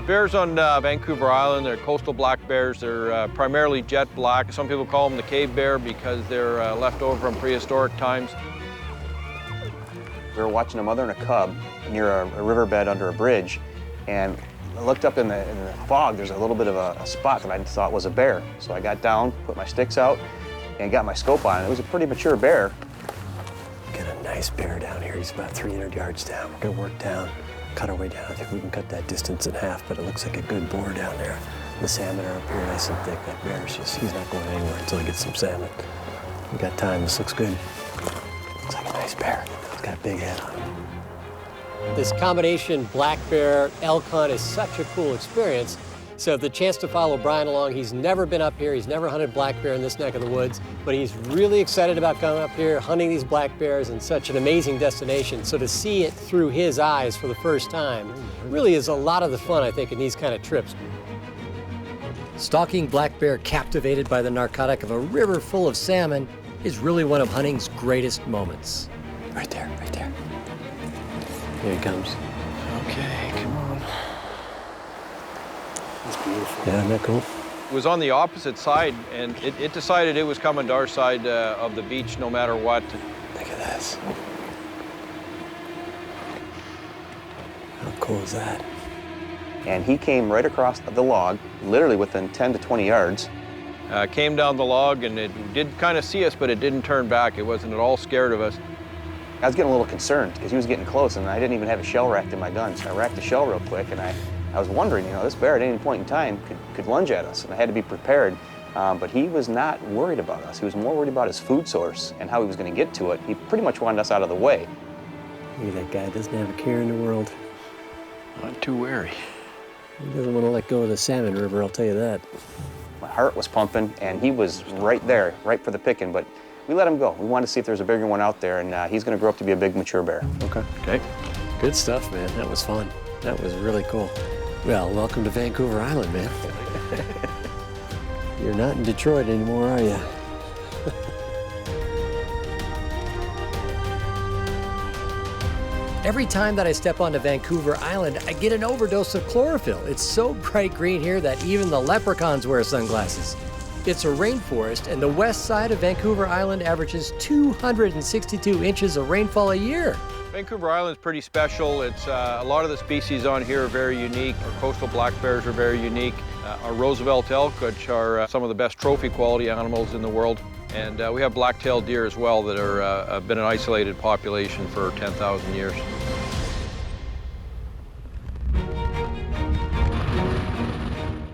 Bears on Vancouver Island, they're coastal black bears. They're primarily jet black. Some people call them the cave bear because they're left over from prehistoric times. We were watching a mother and a cub near a riverbed under a bridge, and I looked up in the fog. There's a little bit of a spot that I thought was a bear. So I got down, put my sticks out, and got my scope on. It was a pretty mature bear. Got a nice bear down here. He's about 300 yards down. We're gonna work down, cut our way down. I think we can cut that distance in half, but it looks like a good bore down there. The salmon are up here nice and thick. That bear's he's not going anywhere until he gets some salmon. We got time. This looks good. Looks like a nice bear. He's got a big head on him. This combination black bear elk hunt is such a cool experience. So the chance to follow Brian along, he's never been up here, he's never hunted black bear in this neck of the woods, but he's really excited about coming up here, hunting these black bears in such an amazing destination. So to see it through his eyes for the first time really is a lot of the fun, I think, in these kind of trips. Stalking black bear captivated by the narcotic of a river full of salmon is really one of hunting's greatest moments. Right there, right there. Here he comes. Okay, come on. That's beautiful. Yeah, isn't that cool? It was on the opposite side, and it decided it was coming to our side of the beach no matter what. Look at this. How cool is that? And he came right across the log, literally within 10 to 20 yards. Came down the log, and it did kind of see us, but it didn't turn back. It wasn't at all scared of us. I was getting a little concerned because he was getting close, and I didn't even have a shell racked in my gun. So I racked the shell real quick, and I was wondering, you know, this bear at any point in time could lunge at us, and I had to be prepared. But he was not worried about us. He was more worried about his food source and how he was going to get to it. He pretty much wanted us out of the way. Look at that guy, doesn't have a care in the world. Not too wary. He doesn't want to let go of the salmon river, I'll tell you that. My heart was pumping, and he was right there, right for the picking, but we let him go. We wanted to see if there's a bigger one out there, and he's going to grow up to be a big, mature bear. Okay. Good stuff, man. That was fun. That was really cool. Well, welcome to Vancouver Island, man. You're not in Detroit anymore, are you? Every time that I step onto Vancouver Island, I get an overdose of chlorophyll. It's so bright green here that even the leprechauns wear sunglasses. It's a rainforest, and the west side of Vancouver Island averages 262 inches of rainfall a year. Vancouver Island is pretty special. It's a lot of the species on here are very unique. Our coastal black bears are very unique. Our Roosevelt elk, which are some of the best trophy quality animals in the world. And we have black-tailed deer as well that are have been an isolated population for 10,000 years.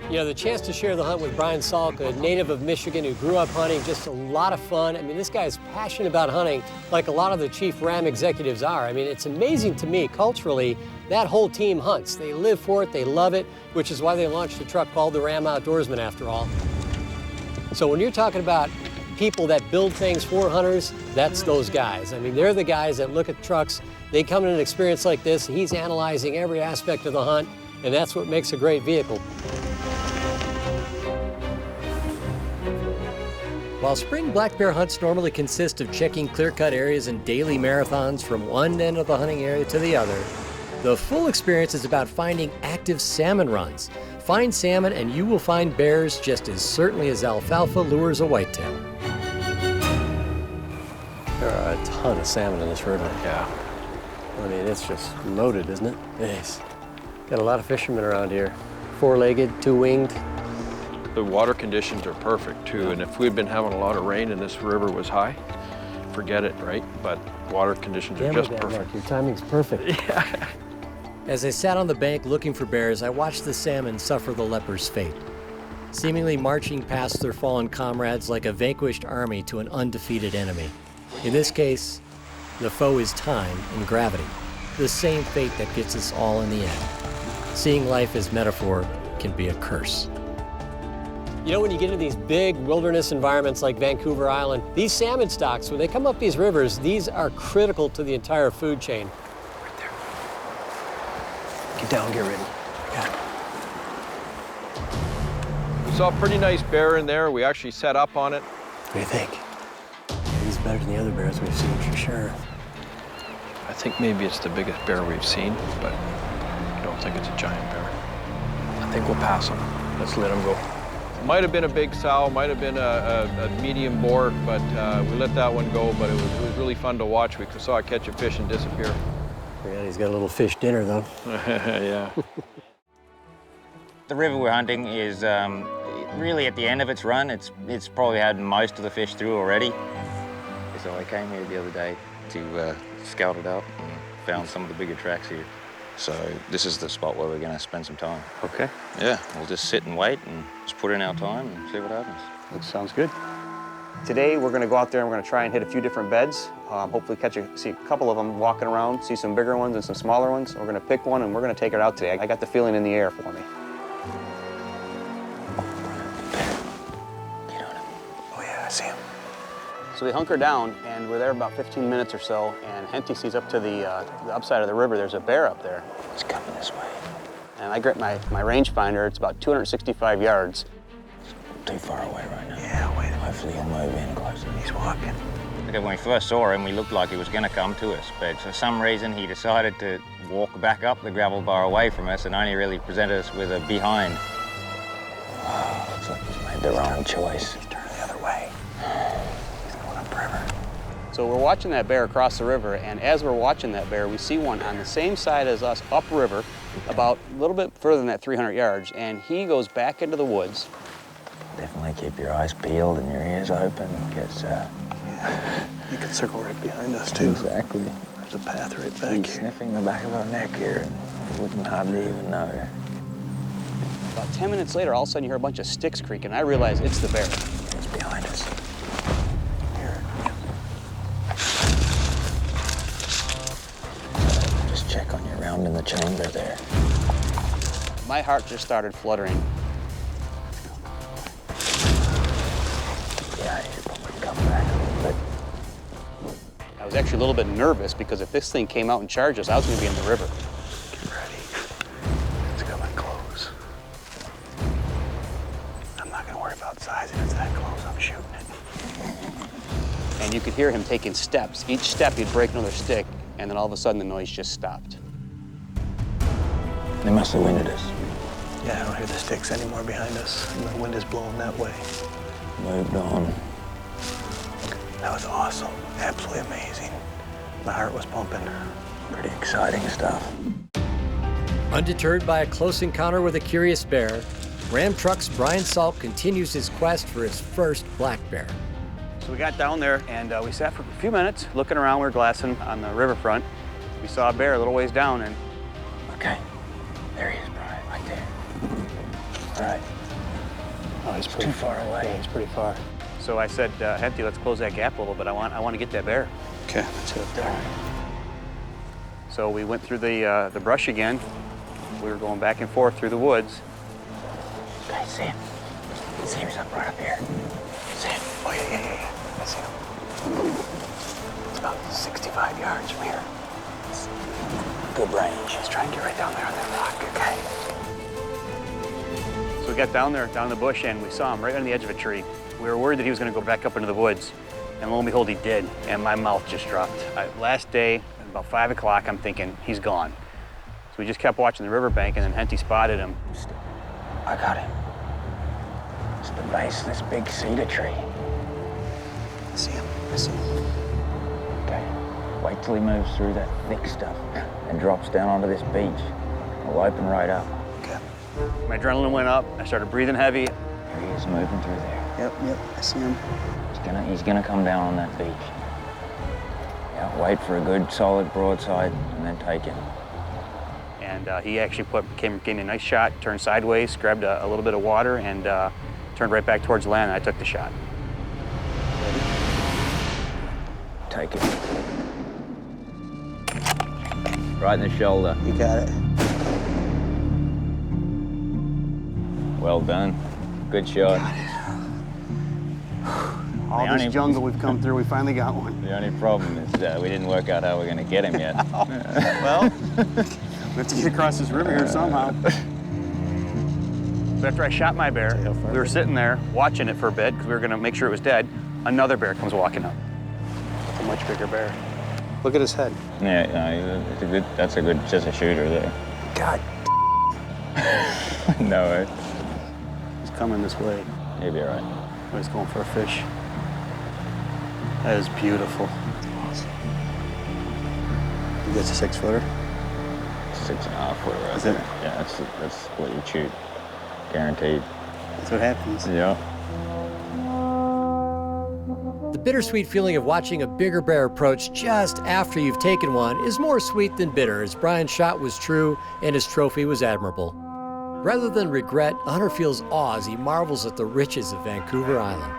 You know, the chance to share the hunt with Brian Szalk, a native of Michigan who grew up hunting, just a lot of fun. I mean, this guy's passionate about hunting like a lot of the chief ram executives are. I mean, it's amazing to me, culturally, that whole team hunts. They live for it, they love it, which is why they launched a truck called the Ram Outdoorsman, after all. So when you're talking about people that build things for hunters, that's those guys. I mean, they're the guys that look at trucks. They come in an experience like this, he's analyzing every aspect of the hunt, and that's what makes a great vehicle. While spring black bear hunts normally consist of checking clear-cut areas and daily marathons from one end of the hunting area to the other, the full experience is about finding active salmon runs. Find salmon and you will find bears just as certainly as alfalfa lures a whitetail. There are a ton of salmon in this river. Yeah. I mean, it's just loaded, isn't it? Yes. Got a lot of fishermen around here. Four-legged, two-winged. The water conditions are perfect too, and if we'd been having a lot of rain and this river was high, forget it, right? But water conditions are just perfect. Your timing's perfect. Yeah. As I sat on the bank looking for bears, I watched the salmon suffer the leper's fate, seemingly marching past their fallen comrades like a vanquished army to an undefeated enemy. In this case, the foe is time and gravity, the same fate that gets us all in the end. Seeing life as metaphor can be a curse. You know, when you get into these big wilderness environments like Vancouver Island, these salmon stocks, when they come up these rivers, these are critical to the entire food chain. Right there. Get down, get ready. Yeah. We saw a pretty nice bear in there. We actually set up on it. What do you think? Yeah, he's better than the other bears we've seen, for sure. I think maybe it's the biggest bear we've seen, but I don't think it's a giant bear. think we'll pass him. Let's let him go. Might have been a big sow, might have been a medium boar, but we let that one go. But it was really fun to watch. We saw it catch a fish and disappear. Yeah, he's got a little fish dinner, though. Yeah. The river we're hunting is really at the end of its run. It's probably had most of the fish through already. So I came here the other day to scout it out and found some of the bigger tracks here. So this is the spot where we're going to spend some time. Okay, Yeah, we'll just sit and wait and just put in our time and see what happens. that sounds good. Today we're going to go out there and we're going to try and hit a few different beds. Hopefully see a couple of them walking around, see some bigger ones and some smaller ones. We're going to pick one and we're going to take it out today. I got the feeling in the air for me. Oh yeah, I see him. So we hunker down, and we're there about 15 minutes or so, and Henty sees up to the upside of the river, there's a bear up there. It's coming this way. And I grab my rangefinder, it's about 265 yards. Too far away right now. Yeah, wait a minute. Hopefully he'll move in closer. He's walking. Okay, when we first saw him, he looked like he was going to come to us, but for some reason he decided to walk back up the gravel bar away from us and only really presented us with a behind. Oh, looks like he's made the wrong choice. He's turning the other way. He's going upriver. So we're watching that bear across the river, and as we're watching that bear, we see one on the same side as us upriver, about a little bit further than that 300 yards, and he goes back into the woods. Definitely keep your eyes peeled and your ears open, because He could circle right behind us too. exactly. There's a path right back He's here. sniffing the back of our neck here, and we wouldn't hardly even know. About 10 minutes later, all of a sudden you hear a bunch of sticks creak, and I realize it's the bear. He's behind us. Here. Just check on your round in the chamber there. My heart just started fluttering. Yeah, he should probably come back a little bit. I was actually a little bit nervous because if this thing came out and charged us, I was going to be in the river. Get ready. It's coming close. I'm not gonna worry about size. If it's that close, I'm shooting it. And you could hear him taking steps. Each step, he'd break another stick, and then all of a sudden the noise just stopped. They must have winded us. Yeah, I don't hear the sticks anymore behind us, and the wind is blowing that way. Moved on. That was awesome. Absolutely amazing. My heart was pumping. Pretty exciting stuff. Undeterred by a close encounter with a curious bear, Ram Truck's Brian Szalk continues his quest for his first black bear. So we got down there, and we sat for a few minutes looking around. We were glassing on the riverfront. We saw a bear a little ways down, and Okay, there he is, Brian, right there. All right. oh, he's Too far away. Yeah, he's pretty far. So I said, Henty, let's close that gap a little bit. I want to get that bear. Okay, let's hit up there. So we went through the brush again. We were going back and forth through the woods. Okay, see him. See him, he's up right up here. See him. Oh, yeah. I see him. It's about 65 yards from here. Good range. Let's try and get right down there on that rock, okay? So we got down there, down in the bush, and we saw him right on the edge of a tree. We were worried that he was going to go back up into the woods, and lo and behold, he did, and my mouth just dropped. Last day, at about 5 o'clock, I'm thinking, he's gone. So we just kept watching the riverbank, and then Henty spotted him. I got him. It's the base of this big cedar tree. I see him. I see him. Okay, wait till he moves through that thick stuff and drops down onto this beach. We'll open right up. Okay. My adrenaline went up. I started breathing heavy. Here he is moving through there. Yep, I see him. He's gonna come down on that beach. Yeah, wait for a good solid broadside and then take him. And he actually gave me a nice shot, turned sideways, grabbed a little bit of water, and turned right back towards land, and I took the shot. Take it. Right in the shoulder. You got it. Well done. Good shot. All The this only- jungle we've come through, we finally got one. The only problem is we didn't work out how we're gonna get him yet. Well, we have to get across this river here somehow. So after I shot my bear, we were sitting there watching it for a bit because we were gonna make sure it was dead. Another bear comes walking up. A much bigger bear. Look at his head. Yeah, no, that's a good, just a shooter there. God. No way. He's coming this way. You'll be all right. Oh, he's going for a fish. That is beautiful. Awesome. That's a 6-footer. 6.5 footer right Is there. it? Yeah, that's what you shoot. Guaranteed. That's what happens. Yeah. The bittersweet feeling of watching a bigger bear approach just after you've taken one is more sweet than bitter, as Brian's shot was true and his trophy was admirable. Rather than regret, a hunter feels awe as he marvels at the riches of Vancouver Island.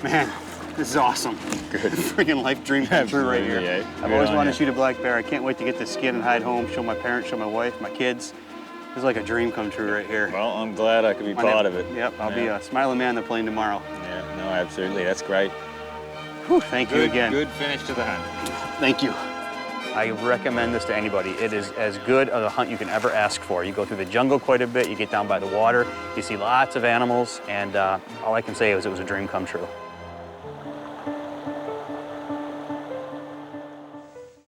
Man, this is awesome. Good. Freaking life dream come true right here. Absolutely, I've Good always on wanted ya. to shoot a black bear. I can't wait to get the skin and hide home, show my parents, show my wife, my kids. This is like a dream come true right here. Well, I'm glad I could be part of it. Yep, I'll be Yeah. a smiling man on the plane tomorrow. Yeah, no, absolutely. That's great. Whew, thank you again. Good finish to the hunt. Thank you. I recommend this to anybody. It is as good of a hunt you can ever ask for. You go through the jungle quite a bit, you get down by the water, you see lots of animals, and all I can say is it was a dream come true.